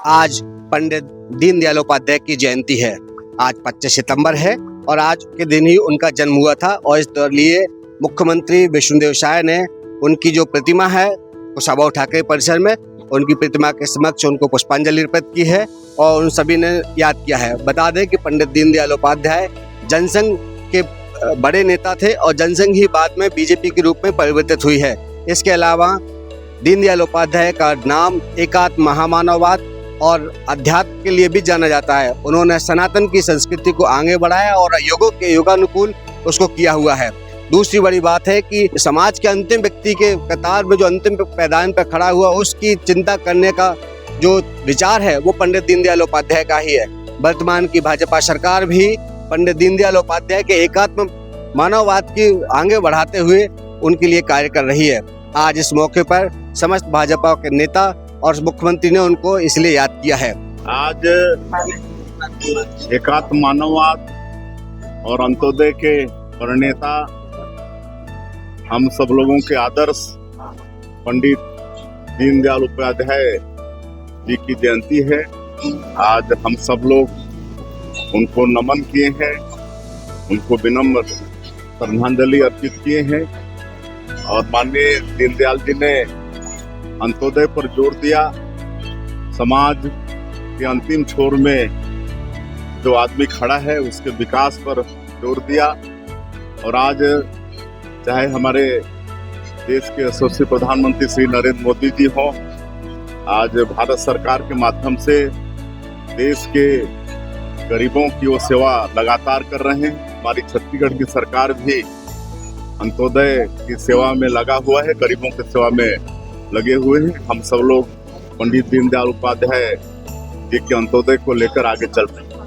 आज पंडित दीनदयाल उपाध्याय की जयंती है। आज 25 सितंबर है और आज के दिन ही उनका जन्म हुआ था और इस लिए मुख्यमंत्री विष्णुदेव साय ने उनकी जो प्रतिमा है वो सभा ठाकरे परिसर में उनकी प्रतिमा के समक्ष उनको पुष्पांजलि अर्पित की है और उन सभी ने याद किया है। बता दें कि पंडित दीनदयाल उपाध्याय जनसंघ के बड़े नेता थे और जनसंघ ही बाद में बीजेपी के रूप में परिवर्तित हुई है। इसके अलावा दीनदयाल उपाध्याय का नाम एकात्म महामानववाद और अध्यात्म के लिए भी जाना जाता है। उन्होंने सनातन की संस्कृति को आगे बढ़ाया और युगों के युगानुकूल उसको किया हुआ है। दूसरी बड़ी बात है कि समाज के अंतिम व्यक्ति के कतार में जो अंतिम पैदान पर खड़ा हुआ उसकी चिंता करने का जो विचार है वो पंडित दीनदयाल उपाध्याय का ही है। वर्तमान की भाजपा सरकार भी पंडित दीनदयाल उपाध्याय के एकात्म मानववाद की आगे बढ़ाते हुए उनके लिए कार्य कर रही है। आज इस मौके पर समस्त भाजपा के नेता और मुख्यमंत्री ने उनको इसलिए याद किया है। आज एकात्म मानववाद और अंत्योदय के प्रणेता हम सब लोगों के आदर्श पंडित दीनदयाल उपाध्याय जी की जयंती है। आज हम सब लोग उनको नमन किए हैं, उनको विनम्र श्रद्धांजलि अर्पित किए हैं और माननीय दीनदयाल जी ने अंत्योदय पर जोर दिया। समाज के अंतिम छोर में जो आदमी खड़ा है उसके विकास पर जोर दिया और आज चाहे हमारे देश के यशस्वी प्रधानमंत्री श्री नरेंद्र मोदी जी हों, आज भारत सरकार के माध्यम से देश के गरीबों की वो सेवा लगातार कर रहे हैं। हमारी छत्तीसगढ़ की सरकार भी अंत्योदय की सेवा में लगा हुआ है, गरीबों की सेवा में लगे हुए हैं। हम सब लोग पंडित दीनदयाल उपाध्याय जी के अंत्योदय को लेकर आगे चल रहे हैं।